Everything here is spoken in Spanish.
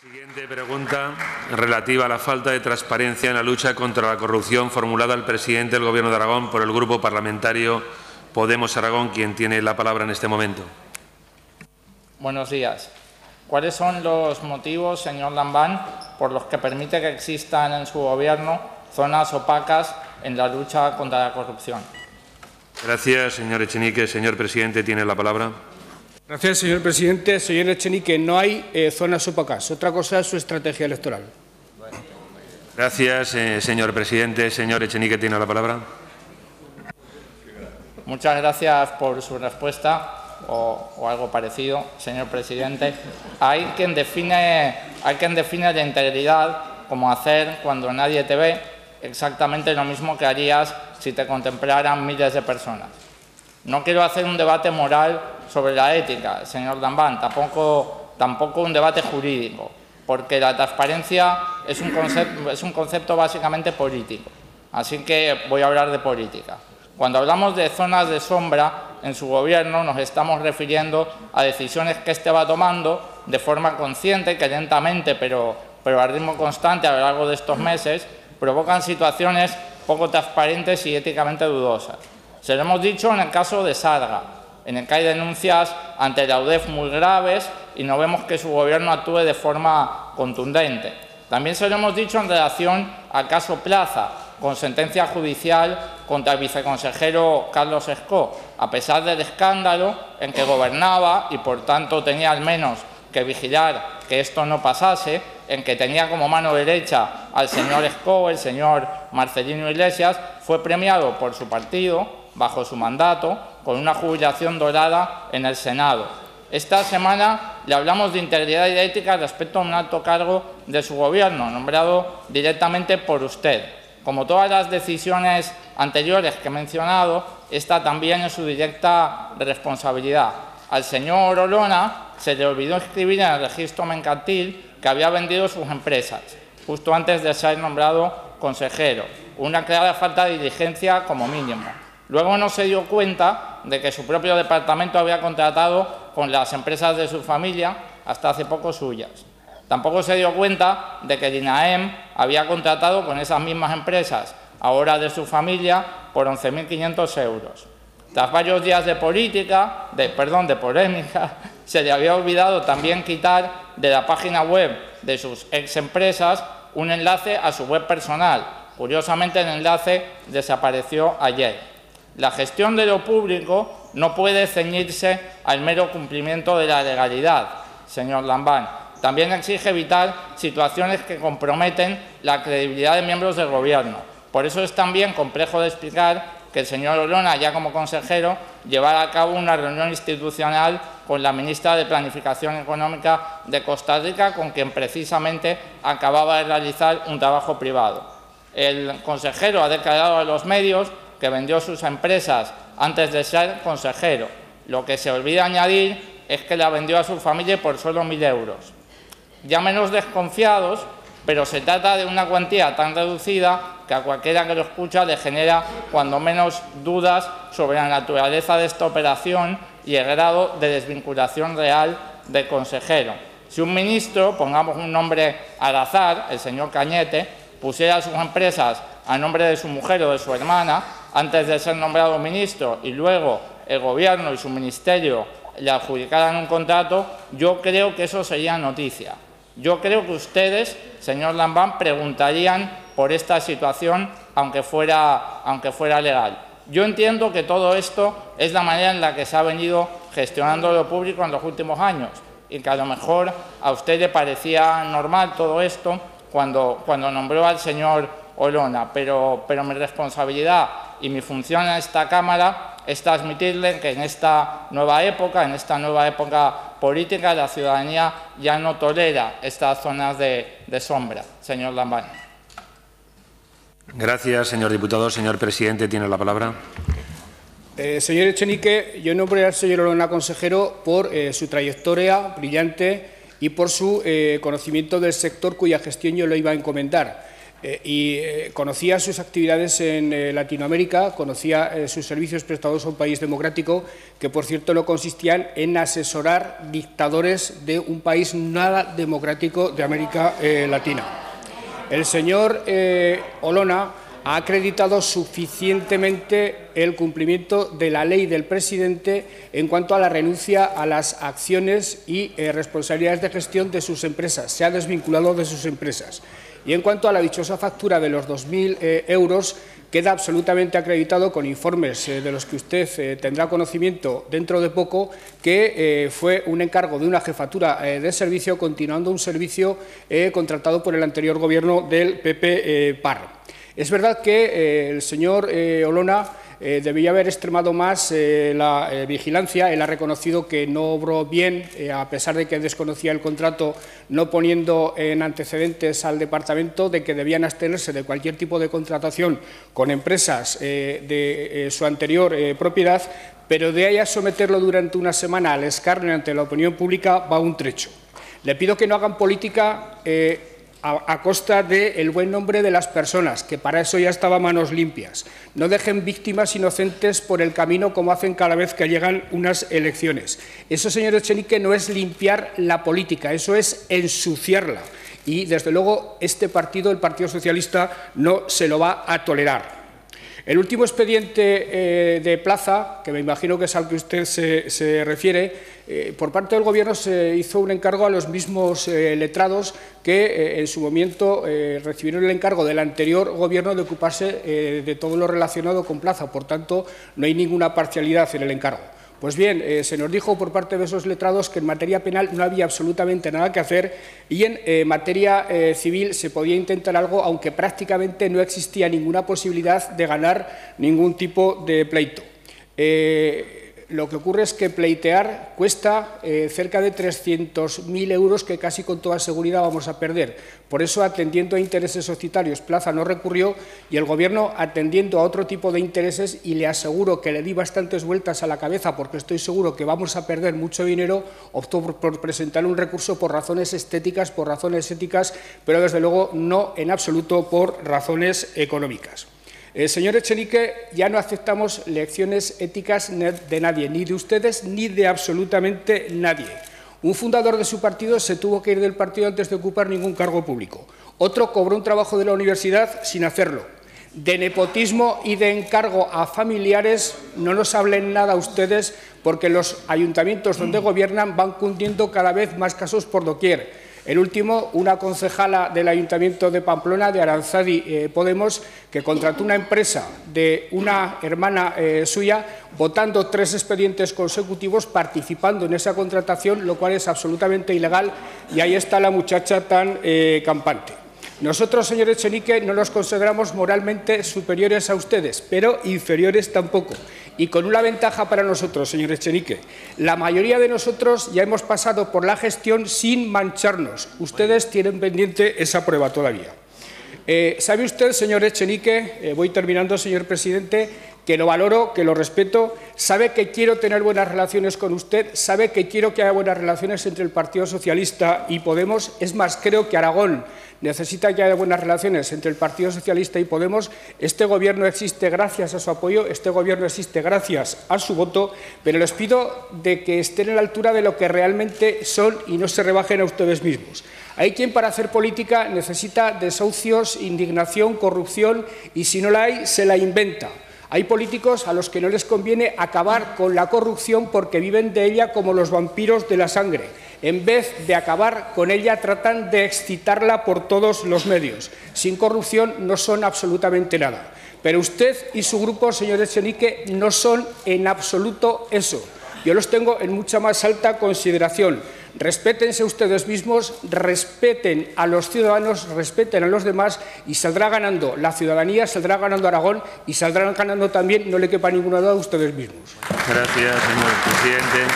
Siguiente pregunta, relativa a la falta de transparencia en la lucha contra la corrupción, formulada al presidente del Gobierno de Aragón por el Grupo Parlamentario Podemos Aragón, quien tiene la palabra en este momento. Buenos días. ¿Cuáles son los motivos, señor Lambán, por los que permite que existan en su Gobierno zonas opacas en la lucha contra la corrupción? Gracias, señor Echenique. Señor presidente, tiene la palabra. Gracias, señor presidente. Señor Echenique, no hay zonas opacas. Otra cosa es su estrategia electoral. Gracias, señor presidente. Señor Echenique, tiene la palabra. Muchas gracias por su respuesta o algo parecido, señor presidente. Hay quien define la integridad como hacer cuando nadie te ve exactamente lo mismo que harías si te contemplaran miles de personas. No quiero hacer un debate moral sobre la ética, señor Lambán, tampoco un debate jurídico, porque la transparencia es un concepto básicamente político. Así que voy a hablar de política. Cuando hablamos de zonas de sombra en su Gobierno, nos estamos refiriendo a decisiones que éste va tomando de forma consciente, que lentamente, pero a ritmo constante a lo largo de estos meses, provocan situaciones poco transparentes y éticamente dudosas. Se lo hemos dicho en el caso de Sarga, en el que hay denuncias ante la UDEF muy graves y no vemos que su Gobierno actúe de forma contundente. También se lo hemos dicho en relación al caso Plaza, con sentencia judicial contra el viceconsejero Carlos Escó, a pesar del escándalo en que gobernaba y, por tanto, tenía al menos que vigilar que esto no pasase, en que tenía como mano derecha al señor Escó, el señor Marcelino Iglesias, fue premiado por su partido, bajo su mandato, con una jubilación dorada en el Senado. Esta semana le hablamos de integridad y de ética respecto a un alto cargo de su Gobierno, nombrado directamente por usted. Como todas las decisiones anteriores que he mencionado, esta también es su directa responsabilidad. Al señor Olona se le olvidó escribir en el registro mercantil que había vendido sus empresas, justo antes de ser nombrado consejero. Una clara falta de diligencia como mínimo. Luego no se dio cuenta de que su propio departamento había contratado con las empresas de su familia, hasta hace poco suyas. Tampoco se dio cuenta de que el INAEM había contratado con esas mismas empresas, ahora de su familia, por 11.500 euros. Tras varios días de polémica, se le había olvidado también quitar de la página web de sus exempresas un enlace a su web personal. Curiosamente, el enlace desapareció ayer. La gestión de lo público no puede ceñirse al mero cumplimiento de la legalidad, señor Lambán. También exige evitar situaciones que comprometen la credibilidad de miembros del Gobierno. Por eso es también complejo de explicar que el señor Olona, ya como consejero, llevara a cabo una reunión institucional con la ministra de Planificación Económica de Costa Rica, con quien precisamente acababa de realizar un trabajo privado. El consejero ha declarado a los medios que vendió sus empresas antes de ser consejero. Lo que se olvida añadir es que la vendió a su familia por solo 1.000 euros. Ya menos desconfiados, pero se trata de una cuantía tan reducida que a cualquiera que lo escucha le genera cuando menos dudas sobre la naturaleza de esta operación y el grado de desvinculación real del consejero. Si un ministro, pongamos un nombre al azar, el señor Cañete, pusiera sus empresas a nombre de su mujer o de su hermana antes de ser nombrado ministro y luego el Gobierno y su ministerio le adjudicaran un contrato, yo creo que eso sería noticia. Yo creo que ustedes, señor Lambán, preguntarían por esta situación, aunque fuera legal. Yo entiendo que todo esto es la manera en la que se ha venido gestionando lo público en los últimos años y que a lo mejor a usted le parecía normal todo esto cuando nombró al señor Olona, pero mi responsabilidad y mi función en esta Cámara es transmitirle que en esta nueva época política, la ciudadanía ya no tolera estas zonas de sombra. Señor Lambán. Gracias, señor diputado. Señor presidente, tiene la palabra. Señor Echenique, yo nombré al señor Olona consejero por su trayectoria brillante y por su conocimiento del sector cuya gestión yo le iba a encomendar. conocía sus actividades en Latinoamérica, conocía sus servicios prestados a un país democrático que, por cierto, no consistían en asesorar dictadores de un país nada democrático de América Latina. El señor Olona ha acreditado suficientemente el cumplimiento de la ley del presidente en cuanto a la renuncia a las acciones y responsabilidades de gestión de sus empresas. Se ha desvinculado de sus empresas. Y en cuanto a la dichosa factura de los 2.000 euros, queda absolutamente acreditado con informes de los que usted tendrá conocimiento dentro de poco, que fue un encargo de una jefatura de servicio continuando un servicio contratado por el anterior Gobierno del PP Parra. Es verdad que el señor Olona debía haber extremado más la vigilancia. Él ha reconocido que no obró bien, a pesar de que desconocía el contrato, no poniendo en antecedentes al departamento de que debían abstenerse de cualquier tipo de contratación con empresas de su anterior propiedad, pero de ahí a someterlo durante una semana al escarnio ante la opinión pública va un trecho. Le pido que no hagan política a costa del buen nombre de las personas, que para eso ya estaba a manos limpias. No dejen víctimas inocentes por el camino como hacen cada vez que llegan unas elecciones. Eso, señor Echenique, no es limpiar la política, eso es ensuciarla. Y, desde luego, este partido, el Partido Socialista, no se lo va a tolerar. El último expediente de Plaza, que me imagino que es al que usted se refiere, por parte del Gobierno se hizo un encargo a los mismos letrados que en su momento recibieron el encargo del anterior Gobierno de ocuparse de todo lo relacionado con Plaza. Por tanto, no hay ninguna parcialidad en el encargo. Pues bien, se nos dijo por parte de esos letrados que en materia penal no había absolutamente nada que hacer y en materia civil se podía intentar algo, aunque prácticamente no existía ninguna posibilidad de ganar ningún tipo de pleito. Lo que ocurre es que pleitear cuesta cerca de 300.000 euros que casi con toda seguridad vamos a perder. Por eso, atendiendo a intereses societarios, Plaza no recurrió y el Gobierno, atendiendo a otro tipo de intereses, y le aseguro que le di bastantes vueltas a la cabeza porque estoy seguro que vamos a perder mucho dinero, optó por presentar un recurso por razones estéticas, por razones éticas, pero desde luego no en absoluto por razones económicas. Señor Echenique, ya no aceptamos lecciones éticas de nadie, ni de ustedes ni de absolutamente nadie. Un fundador de su partido se tuvo que ir del partido antes de ocupar ningún cargo público. Otro cobró un trabajo de la universidad sin hacerlo. De nepotismo y de encargo a familiares no nos hablen nada ustedes, porque los ayuntamientos donde gobiernan van cundiendo cada vez más casos por doquier. El último, una concejala del Ayuntamiento de Pamplona, de Aranzadi Podemos, que contrató una empresa de una hermana suya, votando 3 expedientes consecutivos, participando en esa contratación, lo cual es absolutamente ilegal, y ahí está la muchacha tan campante. Nosotros, señor Echenique, no nos consideramos moralmente superiores a ustedes, pero inferiores tampoco. Y con una ventaja para nosotros, señor Echenique. La mayoría de nosotros ya hemos pasado por la gestión sin mancharnos. Ustedes tienen pendiente esa prueba todavía. ¿Sabe usted, señor Echenique, voy terminando, señor presidente, que lo valoro, que lo respeto, sabe que quiero tener buenas relaciones con usted, sabe que quiero que haya buenas relaciones entre el Partido Socialista y Podemos? Es más, creo que Aragón necesita que haya buenas relaciones entre el Partido Socialista y Podemos. Este Gobierno existe gracias a su apoyo, este Gobierno existe gracias a su voto, pero les pido de que estén a la altura de lo que realmente son y no se rebajen a ustedes mismos. Hay quien para hacer política necesita desahucios, indignación, corrupción y si no la hay, se la inventa. Hay políticos a los que no les conviene acabar con la corrupción porque viven de ella como los vampiros de la sangre. En vez de acabar con ella, tratan de excitarla por todos los medios. Sin corrupción no son absolutamente nada. Pero usted y su grupo, señor Echenique, no son en absoluto eso. Yo los tengo en mucha más alta consideración. Respétense ustedes mismos, respeten a los ciudadanos, respeten a los demás y saldrá ganando la ciudadanía, saldrá ganando Aragón y saldrán ganando también, no le quepa ninguna duda, ustedes mismos. Gracias, señor presidente.